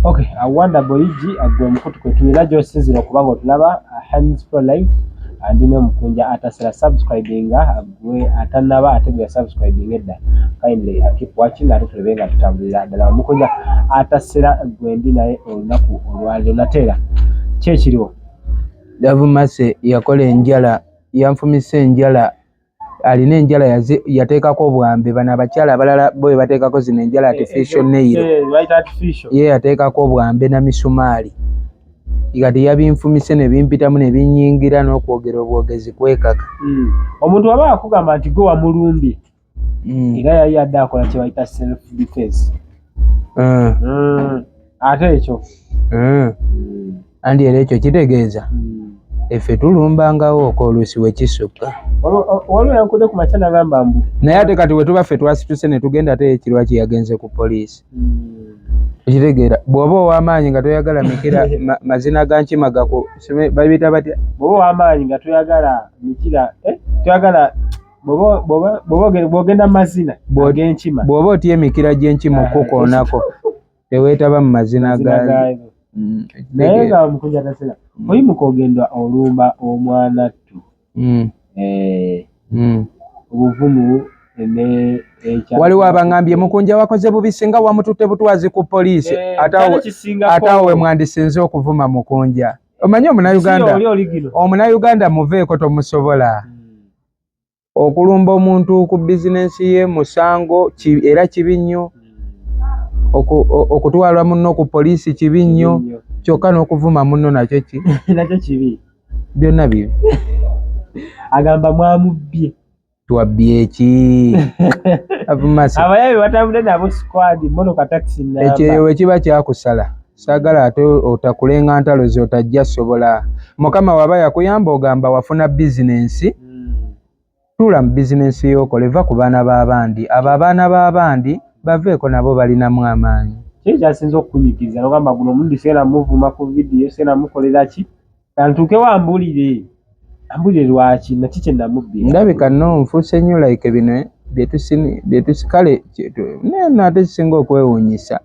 Okay, awanda boyiji agwe mukutu kwetulira josinzira okubanga otulaba hands for life andine Omukunja Atasera subscribing agwe atanaba ategera subscribing edda kindly keep watching ate tulebenga tutambulira ddala Omukunja Atasera gwe ndi naye olunaku olwaliro natera kyekiriwo Davumase yakola enjala yanfumise enjala alina enjala yateekako obwambe bana abakyala abalala boye bateekako zino enjala artificial nail ye yateekako obwambe na misumaali kati yabinfumise ne bimpitamu ne binyingira n'okwogera obwogezi kwekaka omuntu waba akugamba nti gwe wamulumbye era yali adde akola kye bayita self defense ate ekyo andi era ekyo kitegeeza efe tulumbangawo oluusi wekisukka waliwo yankude ku makya nagamba mbu naye ate kati wetubaffe twasituse ne tugenda ate ekirwa kiyagenze ku poliisi ekitegeera bw'oba ow'amaanyi nga toyagala mikira mazina ga nkima babiyita batya bw'oba ow'amaanyi nga toyagala mikira toyagala bw'ogenda mu mazina g'enkima bw'oba otya emikira gy'enkima okukoonako teweetaba mu mazina gaayo naye nga Omukunja Atasera oyimuka ogenda olumba omwanattu obuvumu waliwo abangambye Mukunja wakoze bubi singa wamututte butwazi ku poliisi ate awo we mwandisinze okuvuma Mukunja omanyi omunauganda muveeko tomusobola okulumba omuntu ku bizinensi ye musango era kibi nnyo okutwala munno ku poliisi kibi nnyo kyokka n'okuvuma munno nakyo kibi byonna bibi agamba mwamubbye twabbye ki abayabi batambudde nabo squad monoka taxi namba ekyeyo kiba kyakusala saagala ate otakulenga ntalo ze otajja sobola mukama waba yakuyamba ogamba wafuna bizinensi tula mu bizinensi y'okola eva ku baana b'abandi abo abaana b'abandi baveeko nabo balinamu amaanyi kiki kyasinza okukunyikiriza nogamba guno omundi seera muvuma ku vidiyo seera mukolera ki kantuuke wambulire ambulire lwaki naki kye namubbira ndabika nno nfuuse nnyo like bino byetusikale nate kisinga okwewuunyisa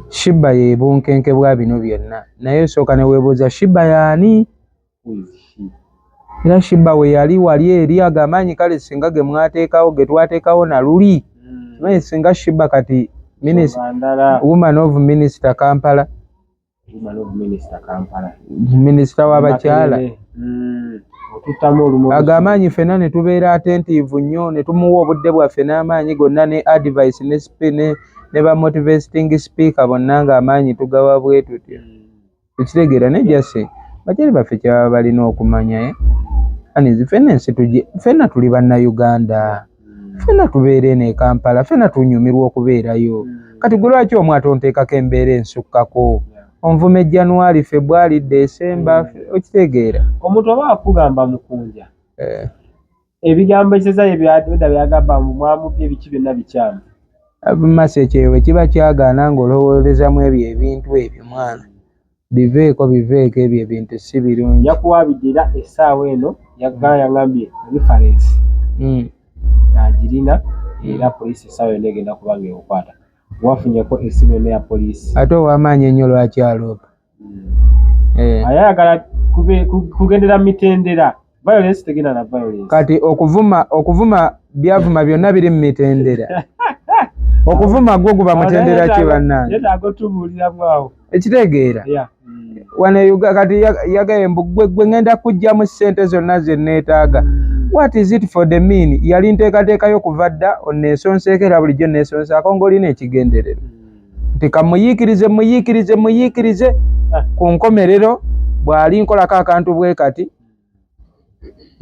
Sheebah ye bunkenke bwa bino byonna naye osooka ne weebuuza Sheebah y'ani era Sheebah we yali wali eri agamaanyi kale singa ge mwateekawo ge twateekawo na luli kimanyi singa Sheebah kati woman of Minister Kampala minisita w'abakyala agamaanyi ffenna ne tubeera attentive nnyo ne tumuwa obudde bwaffe n'amaanyi gonna ne advice ne ne ba motivating speaker bonna ng'amaanyi tugawa bwe tutyo tukitegeera ne jase bakyali baffe kyababa balina okumanya anizi ffenna tuli bannayuganda ffenna tubeere ne Kampala ffenna tunyumirwa okubeerayo kati gwe lwaki omwe atonteekako embeera ensukkako onvume January February December okitegeera omuntu oba akugamba Mukunja ebigambo ekisezayo byagamba mwamubbye ebiki byonna bikyamu abumase ekyewe kiba kyagaana ng'olowoolezamu ebyo ebintu ebyo mwana biveeko ebyo ebintu si birungi yakuwabidira essaawa eno yagambye reference agirina era poliisi essaawa yonna egenda kubanga ekukwata wafunyeko essimu yonna ya poliisi ate ow'amaanyi ennyo lwaki aloopa ayagala kugendera mu mitendera violence tegenda na violence kati okuvuma byavuma byonna biri mu mitendera okuvuma gwo guba mutendera ki bannange yetaaga tubuuliramu awo ekitegeera kati yagaye mbu gwe ngenda kujjamu ssente zonna ze neetaaga what is it for the mean yali nteekateekayo kuva dda onneesonseekera bulijjo nneesonsaako ng'olina ekigenderero nti kamuyiikirize ku nkomerero bw'ali nkolako akantu bwe kati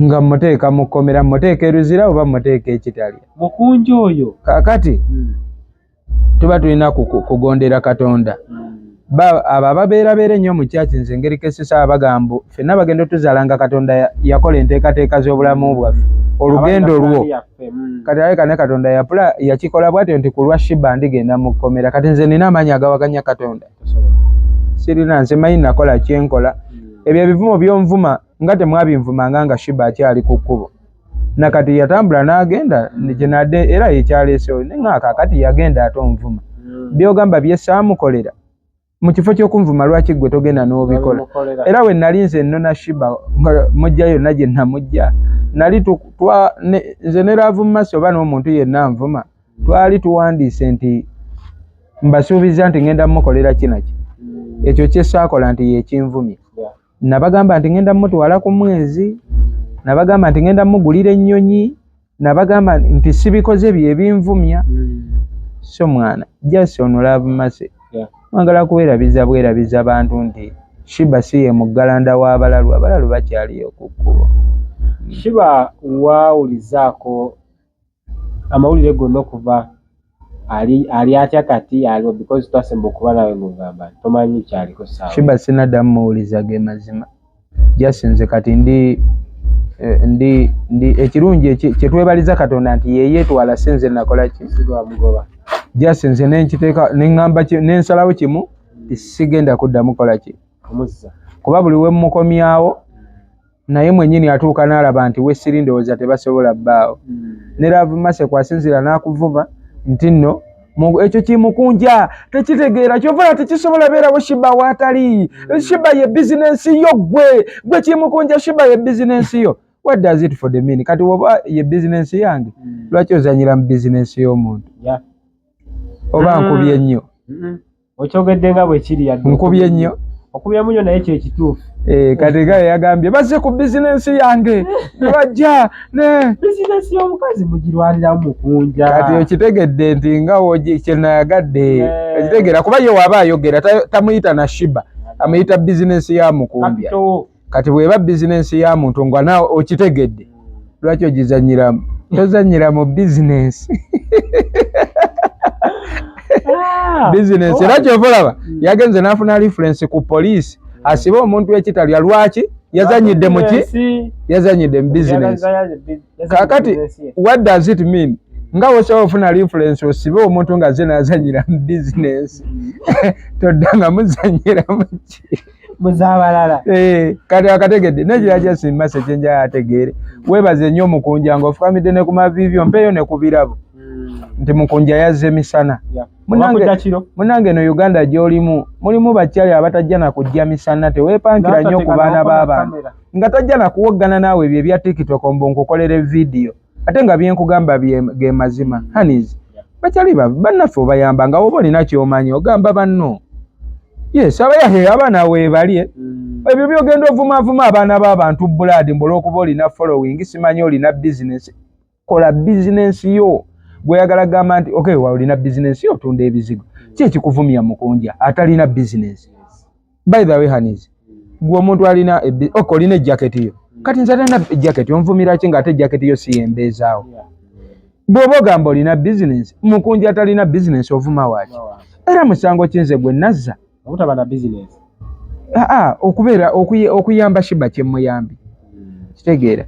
nga muteeka mu kkomera muteeka eruzira oba muteeka ekitalya Mukunja oyo kaakati tuba tulina kugondera Katonda abo ababeerabeera ennyo mu kyaki nze ngeri kesisa abagambo ffenna bagenda tuzaalanga Katonda yakola enteekateeka z'obulamu bwaffe olugendo lwo kati aleka ne Katonda yakikola bwatyo nti ku lwa Sheebah ndigenda mu kkomera kati nze nina amaanyi agawakanya Katonda sirina nze manyi nakola kyenkola ebyo ebivumo by'onvuma nga temwabinvumanga nga Sheebah akyali ku kkubo nakati yatambula n'agenda gyenadde era yekyaleesewo nenga kaakati yagenda ate onvuma byogamba byesaamukolera mu kifo ky'okunvuma lwaki gwe togenda n'obikola. Era we nali nze nnona Sheebah mujja yonna gye namujja nali nze ne Love Maso oba n'omuntu yenna nvuma twali tuwandiise nti mbasuubiza nti ngenda mukolera kinaki ekyo kye saakola nti yekinvumya. Nabagamba nti ngenda mutwala ku mwezi, nabagamba nti ngenda mugulira ennyonyi, nabagamba nti sibikoze bye binvumya. So mwana just ono Love Maso mwagala kuwerabiza bwerabiza bantu nti Sheebah si ye muggalanda w'abalalu, abalalu bakyaliyo ku kkubo. Sheebah wawulizaako amawulire gonna okuva ali atya kati aliwo because twasemba okuba nawe ng'ogamba tomanyi kyaliko saawa. Sheebah sinaddamu muwuliza ge mazima. Just nze kati ndi ekirungi kye twebaliza Katonda nti yeetwala sinze nakola ki mugoba. Just nze nenkiteeka neŋŋamba nensalawo kimu sigenda kuddamu kola ki kuba buli we mukomyawo naye mwennyini atuuka n'alaba nti we siri ndowooza tebasobola bbaawo. Ne Love Maso kwasinzira n'akuvuma nti nno ekyo kimukunja tekitegeera kyova tekisobola beerawo Sheebah waatali. Sheebah ye bizinensi yo gwe kimukunja Sheebah ye bizinensi yo. What does it for the mean? Kati woba ye bizinensi yange lwaki ozanyira mu bizinensi y'omuntu oba nkubye nnyo okyogedde nga bwe kiri yadde nkubye nnyo okubya munyo naye kye kituufu. Kati gaye yagambye bazze ku bizinensi yange ne bajja ne bizinensi y'omukazi mugirwaniramu mukunja. Kati okitegedde nti nga kye nayagadde okitegeera kuba ye waaba ayogera tamuyita na Sheebah amuyita bizinensi ya mukumbya. Kati bweba bizinensi ya muntu nga naawe okitegedde lwaki ogizanyiramu tozanyira mu bizinensi bizinensi. Era kyova olaba yagenze n'afuna reference ku poliisi asiba omuntu ekitalya lwaki yazanyidde mu ki yazanyidde mu bizinensi. Kakati what does it mean? Nga wosobola ofuna reference osibe omuntu nga ze n'azanyira mu bizinensi toddanga muzanyira mu ki muzabalala. Kati akategedde nekira kyasimba sekyenja ategeere weebaze nnyo Omukunja ng'ofukamidde ne ku mavivyo mpeeyo ne ku birabo nti Mukunja yazze misana. Munange no Uganda gy'olimu mulimu bakyali abatajja na kujja misana teweepankira nnyo ku baana b'abantu nga tajja na kuwoggana naawe ebyo ebya TikTok mbu nkukolere vidiyo ate nga byenkugamba ge mazima. Hanis bakyali bannaffe obayamba nga woba olina ky'omanyi ogamba banno yes abayahe abaana weebalye ebyo byogenda ovumavuma abaana b'abantu buladi olw'okuba olina following simanyi olina bizinensi. Kola bizinensi yo gweyagala gamba nti okay olina bizinensi yo otunda ebizigo ki ekikuvumya Mukunja atalina bizinensi. By the way Hanis gwe omuntu alina olina ejaketi yo kati nze alina ejaketi onvumira ki ng'ate ejaketi yo si yembeezaawo. Bw'oba ogamba olina bizinensi Mukunja atalina bizinensi ovuma waaki. Era musango kinze gwe nazza obutaba na bizinensi okubeera okuyamba Sheebah kyemuyambi kitegeera.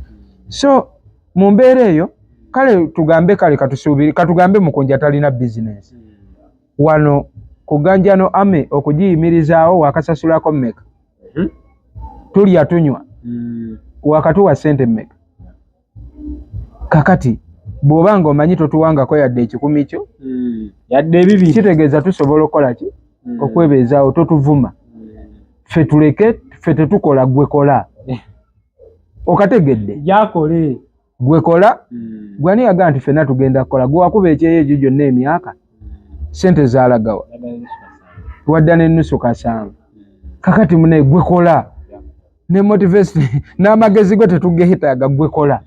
So mu mbeera eyo kale tugambe katugambe Mukunja atalina bizinensi wano kuganjano ame okugiyimirizaawo wakasasulako mmeka tulya tunywa wakatuwa ssente mmeka. Kakati bw'oba ng'omanyi totuwangako yadde ekikumi kyo yadde ebibiri kitegeeza tusobola okukola ki okwebeezaawo totuvuma ffe tuleke ffe tetukola gwe kola okategedde yakole gwe kola gwani yagaa nti ffenna tugenda kukola gwe wakuba ekyeyo egyo gyonna emyaka ssente zaalagawa wadda n'ennusu kasanvu. Kakati mune gwe kola ne motivation n'amagezi go tetugeetaaga gwe kola.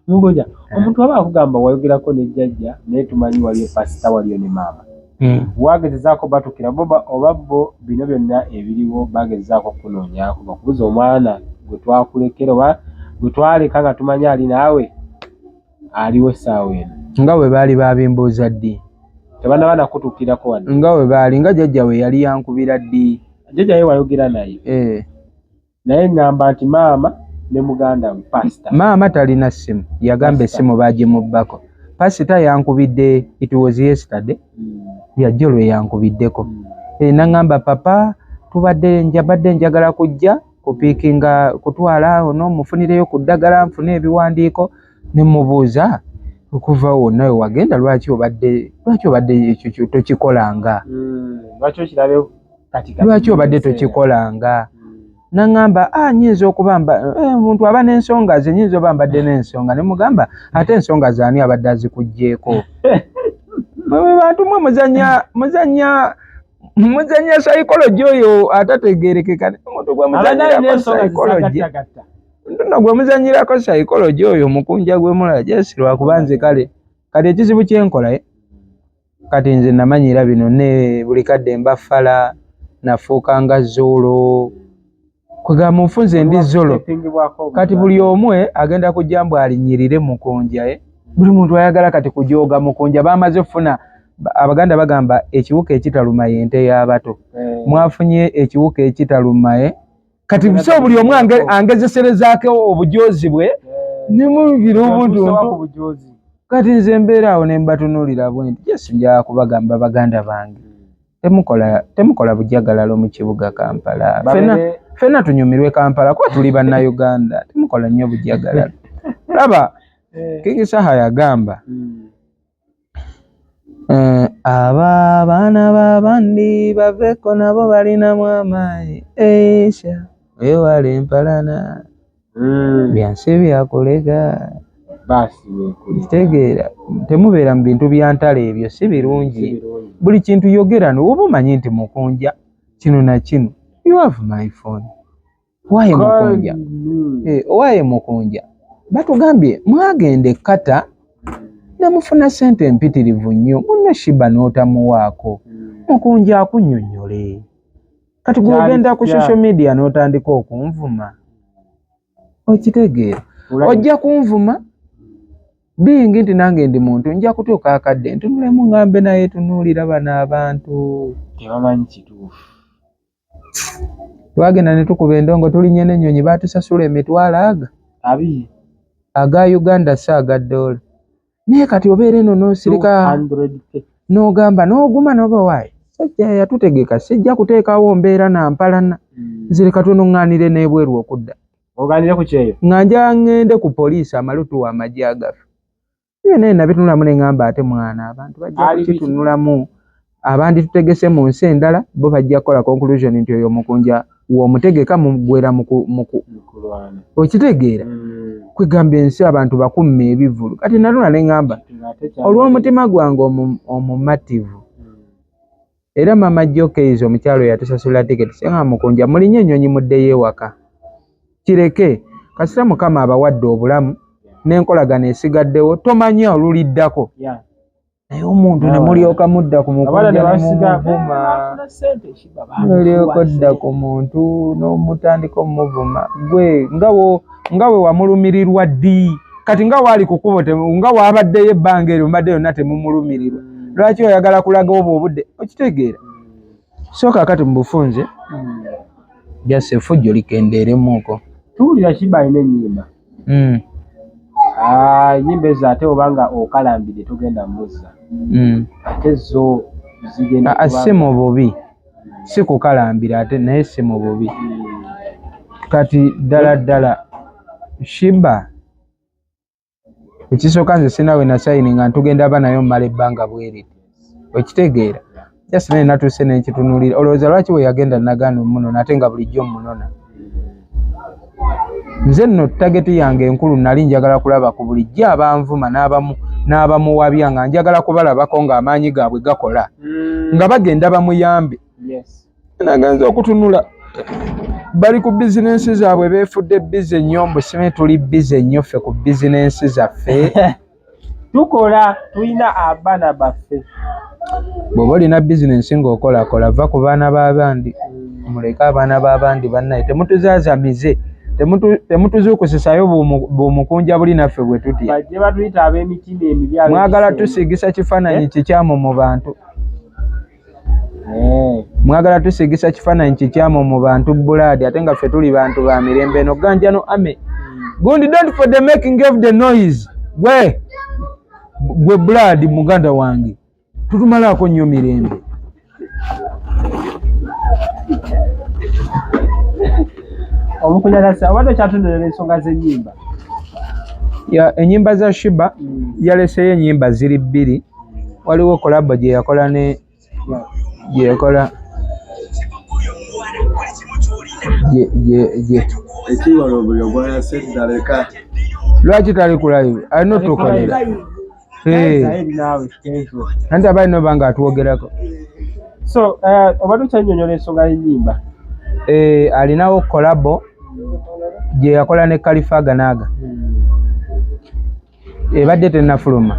Mukunja omuntu aba akugamba wayogerako ne jjajja naye tumanyi waliyo pasita waliyo ne maama wagezezaako batukira oba bo bino byonna ebiriwo bagezezaako okunoonyaako bakubuza omwana gwe twakulekera oba gwe twaleka nga tumanyi ali naawe aliwo essaawa eno nga bwe baali babimbuuza ddi tebanaba nakutuukirako wadde nga bwe baali nga jjajja we yali yankubira ddi jjajja ye wayogera naye naye ngamba nti maama ne muganda we pasita maama talina ssimu yagamba essimu baagimubbako pasita yankubidde it was yesterday yajja olwe yankubiddeko nangamba papa mbadde njagala kujja kupiikinga kutwala ono mufunireyo ku ddagala nfune ebiwandiiko ne mubuuza okuva wonna we wagenda lwaki obadde ekyo tokikolanga lwaki obadde tokikolanga naŋŋamba nnyinza okuba omuntu aba n'ensonga ze nnyinza oba mbadde n'ensonga ne mugamba ate ensonga zaani abadde azikuggyeeko mwe bantu mwe muzannya psychology oyo atategeerekeka omuntu gwe muzannyirako psychology ntuno gwe muzannyirako psychology oyo Omukunja gwe mulala jesi lwakuba nze kale kati ekizibu kyenkola kati nze namanyira bino ne buli kadde mbafala nafuuka nga Zolo kwegamba nfunze ndi Zolo kati buli omwe agenda kujja mbu alinyirire Mukunja buli muntu ayagala kati kujooga Mukunja bamaze ofuna Abaganda bagamba ekiwuka ekitaluma y'ente y'abato mwafunye ekiwuka ekitaluma kati so buli omwe angezeserezaako obujoozi bwe nemubira obuntu kati nze mbeera awo ne mbatunuulira bwe nti Yesu nja kubagamba baganda bange temukola bujagalalo mu kibuga Kampala fena tunyumirwe Kampala kuba tuli bannayuganda temukola nnyo bujagalalo laba King Sheebah yagamba abaana b'abandi baveeko nabo balinamu amaanyi esha wewale empalana byansi byakulega kitegeera temubeera mu bintu bya ntale ebyo si birungi buli kintu yogera oba omanyi nti Mukunja kino na kino you have my phone owaye Mukunja batugambye mwagende kata namufuna sente empitirivu nnyo munne Sheebah n'otamuwaako Mukunja akunnyonnyole kati gwogenda ku social media n'otandika okunvuma okitegeera ojja kunvuma bingi nti nange ndi muntu nja kutuuka akadde ntunulemu ngambe naye tunuulira bano abantu tebamanyi kituufu twagenda ne tukuba endongo tulinye n'ennyonyi baatusasula $200 aga Uganda si aga $1 naye kati obeera eno n'osirika n'ogamba n'oguma n'oba waayi sajja yatutegeka sijja kuteekawo mbeera nampalana nzireka tunuŋŋaanire n'ebweru okudda oganire ku kyeyo nga nja ŋŋende ku poliisi amalutu amagye agafe naye nabitunulamu ne ŋŋamba ate mwana abantu bajja kukitunulamu abandi tutegese mu nsi endala bo bajja kukola conclusion nti oyo Mukunja w'omutegeka mugwera okitegeera kwegamba ensi abantu bakumme ebivulu kati natuna ne ŋŋamba olw'omutima gwange omumativu era mama Jokeizo omukyalo yatusasula tiketi senga Mukunja mulinye ennyonyi muddeyo ewaka kireke kasita Mukama abawadde obulamu n'enkolagana esigaddewo tomanya oluliddako naye omuntu ne mulyoka mudda ku Mukunja n'omuvuma mulyoka odda ku muntu n'omutandika omuvuma gwe nga we wamulumirirwa ddi kati nga waali kukubo nga wabaddeyo ebbanga eryo mbadde yonna temumulumirirwa lwaki oyagala kulaga obwo obudde okitegeera so kakati mu bufunze jase effujjo likendeeremuuko tuwulira Sheebah alina ennyimba ennyimba ezo ate obanga okalambire tugenda muzza ate zo zigenda si mu bubi si kukalambira ate naye si mu bubi kati ddala Sheebah ekisooka nze sinawe na sayini nga ntugenda aba nayo mmala ebbanga bweriti okitegeera jasi naye natuuse n'ekitunuulira olowooza lwaki we yagenda nagaana omunona ate nga bulijjo munona nze nno tageti yange enkulu nali njagala kulaba ku bulijjo abanvuma n'abamuwabya nga njagala kubalabako ng'amaanyi gaabwe gakola nga bagenda bamuyambe naganza okutunula bali ku bizinensi zaabwe beefudde bize nnyo mbusime tuli bize nnyo ffe ku bizinensi zaffe tukola tulina abaana baffe bw'oba olina bizinensi ng'okolakola va ku baana b'abandi muleke abaana b'abandi bannaye temutuzaazamize temutuzuukusisayo bw'omukunja buli naffe bwe tutya bajje batuyita ab'emitima emibi mwagala tusigisa kifaananyi kikyamu mu bantu mwagala tusigisa kifaananyi kikyamu mu bantu buladi ate nga ffe tuli bantu ba mirembe eno ganja no ame gundi don't for the making of the noise gwe buladi muganda wange tutumalaako nnyo mirembe Omukunja Atasera wadde kyatunulira ensonga z'ennyimba ya enyimba za Sheebah yaleseyo enyimba ziri bbiri. Waliwo kolabo gye yakola ne gye yakola lwaki tali ku live alina otukolera anti aba alina oba nga atwogerako. So oba tukyanyonyola ensonga y'ennyimba alinawo kolabo gye yakola ne Kalifaaganaaga ebadde tennafuluma.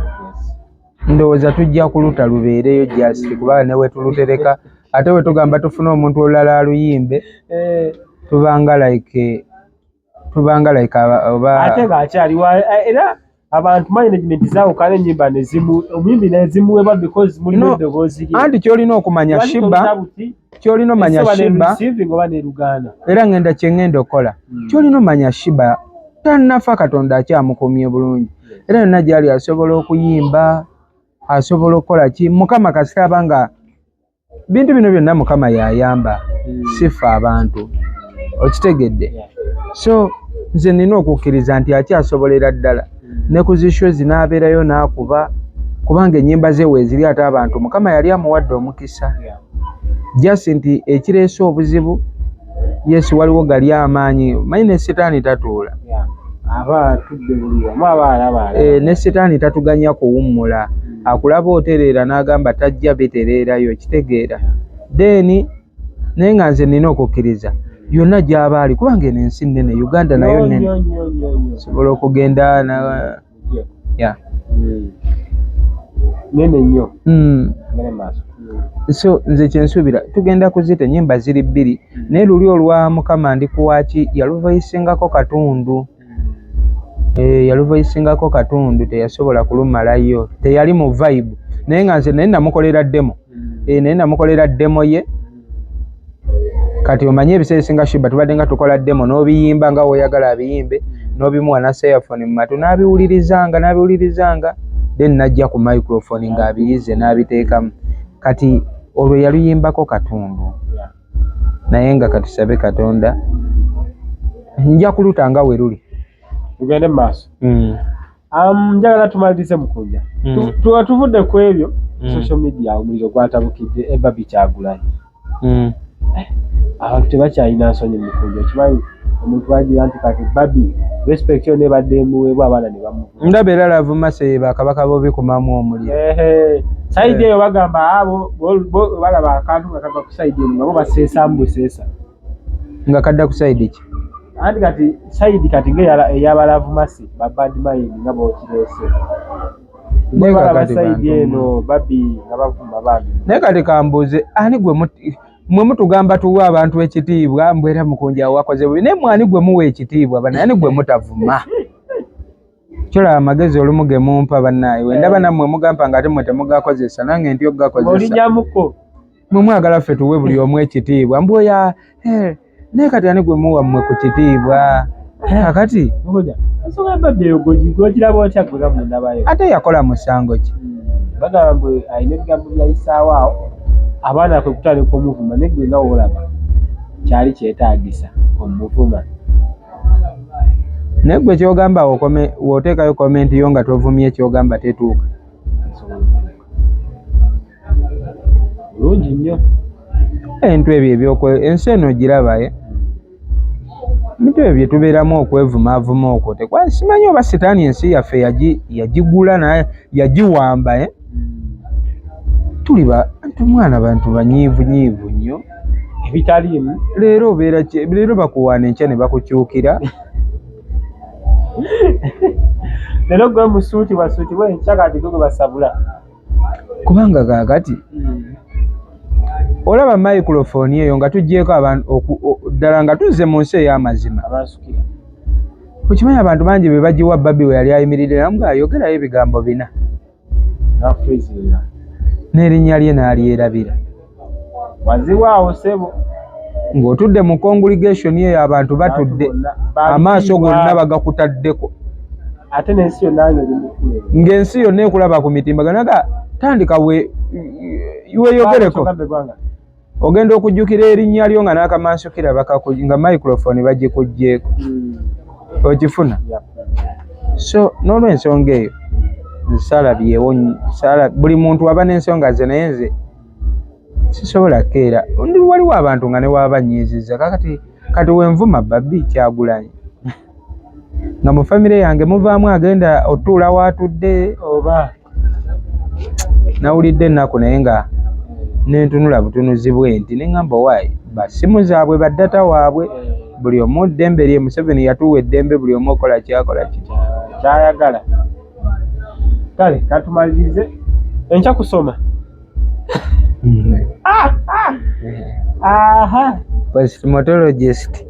Ndowooza tujja kuluta lubeereyo jasiti kubanga ne wetulutereka ate wetugamba tufune omuntu olulala aluyimbe tubanga like oba ate ng'akyaliwo era abantu management zaawukana ennyimba nezimu omuyimbi nezimuweba because mulimu eddoboozi lye. Anti kyolina okumanya Sheebah kyolina omanya Sheebah era ngenda kyengenda okukola kyolina omanya Sheebah tannafa Katonda akyamukomye bulungi era yonna gyali asobola okuyimba asobola okukola ki Mukama kasita abanga bintu bino byonna Mukama yayamba sifa abantu okitegedde. So nze nina okukkiriza nti akyasobolera ddala ne ku zisho zinaabeerayo n'akuba kubanga ennyimba ze weeziri ate abantu Mukama yali amuwadde omukisa just nti ekireese obuzibu Yesu waliwo gali amaanyi manyi ne Setaani tatuula ne Setaani tatuganya kuwummula akulaba otereera n'agamba tajja bitereerayo kitegeera then naye nga nze nina okukkiriza yonna gy'aba ali kubanga eno ensi nnene Uganda nayo nnene sobola okugenda nene nnyo. So nze kyensuubira tugenda kuzita ennyimba ziri bbiri naye luli olwa Mukama ndikuwaaki yaluvaisingako katundu yaluvaisingako katundu teyasobola kulumalayo teyali mu vibe naye nga nze naye namukolera demo ye kati omanye ebiseera ebisinga Sheebah tubadde nga tukola demo n'obiyimba nga woyagala abiyimbe n'obimuwa na cellphone mu matu n'abiwulirizanga then najja ku microphone ng'abiyize n'abiteekamu kati olwo yaluyimbako katundu naye nga katusabe Katonda nja kulutanga we luli tugende mu maaso. Njagala tumalirize Mukunja tuvudde ku ebyo social media omuliro gwatabukidde Baby Kyagulanyi abantu tebakyalina nsonyi Mukunja kimanyi omuntu wagira nti kati Baby respect yo nebadde emuweebwa abaana ne bamuvuga ndaba era lavuma seba akabaka bobikumamu omuliro saidi eyo bagamba abo balaba akantu nga kava ku saidi eno nabo baseesamu buseesa nga kadda ku saidi ki anti kati saidi kati ng'eyabalavumasi babad mind nga bookireese balaba saidi eno Baby nga bavuma bambi naye kati kambuuze ani gwe mwe mutugamba tuwa abantu ekitiibwa mbwera Mukunja wakoze bubi naye mwani gwe muwa ekitiibwa bana ani gwe mutavuma kyolaba amagezi olumu ge mumpa bannaayi wendaba nammwe mugamba nga ate mwe temugakozesa nange nti okugakozesa olinyamuko mwe mwagala ffe tuwe buli omu ekitiibwa mbwoya naye kati ani gwe muwa mmwe ku kitiibwa akati ensonga Baby eyo gwogiraba otya gwega mundabayo ate yakola musango ki bagamba mbwe alina ebigambo byayisaawo awo abaana kwe kutandika omuvuma naye gwe nga woolaba kyali kyetaagisa omuvuma naye gwe kyogamba wooteekayo komenti yo nga tovumye kyogamba tetuuka bulungi nnyo entu ebyo ensi eno girabaye bintu ebyo bye tubeeramu okwevumaavuma okwo simanyi oba Setaani ensi yaffe yagigula naye yagiwamba tuliba mwana bantu banyiivunyiivu nnyo ebitaliimu leero bakuwaana enkya ne bakukyukira leero gwe musuuti wasuutibwa enkya kati gwe basabula kubanga kaakati olaba microphone eyo nga tuggyeko abantu ddala nga tuzze mu nsi ey'amazima okimanyi abantu bangi be bagiwa Baby we yali ayimiridde namu ng'ayogerayo ebigambo 4 n'erinnya lye n'alyerabira waziwaawo sebo ng'otudde mu congregation eyo abantu batudde amaaso gonna bagakutaddeko ate n'ensi yonna ng'ensi yonna ekulaba ku mitimbagano naga tandika weeyogereko ogenda okujjukira erinnya lyo nga n'akamansukira nga microphone bagikuggyeeko okifuna So n'olw'ensonga eyo nsalabyewo buli muntu aba n'ensonga ze naye nze sisobola keera waliwo abantu nga ne waaba nyiizizza kati wenvuma babbi Kyagulanyi nga mu famire yange muvaamu agenda otuula waatudde oba nawulidde ennaku naye nga nentunula butunuzi bwenti neŋŋamba owaayi basimu zaabwe baddata waabwe buli omu ddembe lye Museveni yatuwa eddembe buli omu okola kyakola kyayagala. Kale katumalirize enkya kusoma postmotologist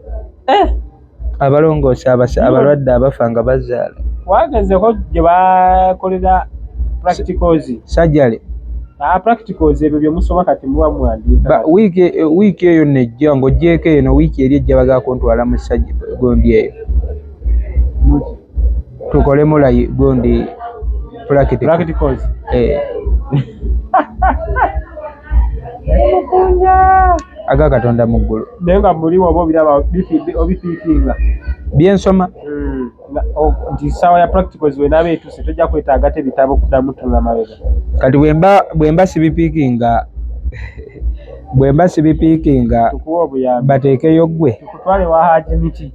abalongoosa abalwadde abafa nga bazaala wagezeko gye bakolera practicals sajjale practicals ebyo bye musoma kati muba muwandiika wiiki eyo nejja ng'oggyeko eno wiiki eri ejja bagaako ntwala mu sajja gondi eyo tukolemu gondi practicals aga Katonda mu ggulu naye nga muliwo oba obiraba obifiikinga byensoma nti ssaawa ya practicals wenaaba etuuse tojja kwetaaga te bitabo kuddamu tunula mabega kati bwe mba sibipiikinga tukuwa obuyambi bateekeyo ggwe tukutwale wa Haji Miti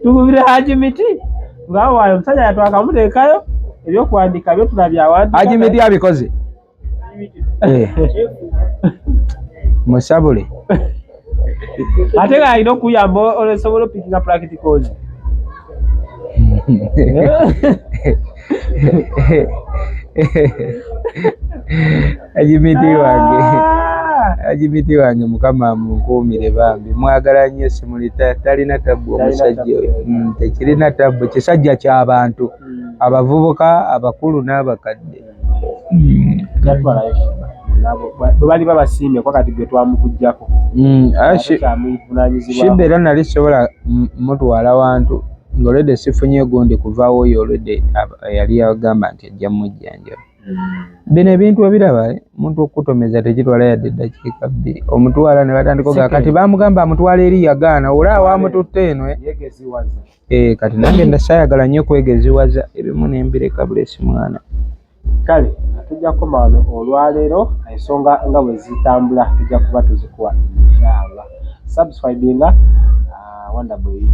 tukubire Haji Miti ngaawo waayo omusajja yatwakamuteekayo ebyokuwandiika byo tunabyawandiika Haji Miti abikoze musabule ate nga alina okuyamba olesobola opikinga practicals Ajimiti wange mukama munkuumire bambi mwagala nnyo simulita talina tabbu omusajja oyo tekirina tabbu kisajja ky'abantu abavubuka abakulu n'abakadde bwe bali babasiimye kwa kati gwe twamukuggyako Sheebah era nali sobola mutwala wantu ng'olwedde sifunye gundi kuvaawo oyo olwedde yali agamba nti ajja mujjanjaba bino ebintu ebiraba omuntu okutomeza tekitwala yadde eddakiika 2 omutwala ne batandika kati bamugamba amutwala eri yagaana olaba wamututte eno kati nange ndasaayagala nnyo kwegeziwaza ebimu nembireka bulesi mwana kale tujja kukoma wano olwaleero ensonga nga bwe zitambula tujja kuba tuzikuwa inshallah subscribinga Wonderboy.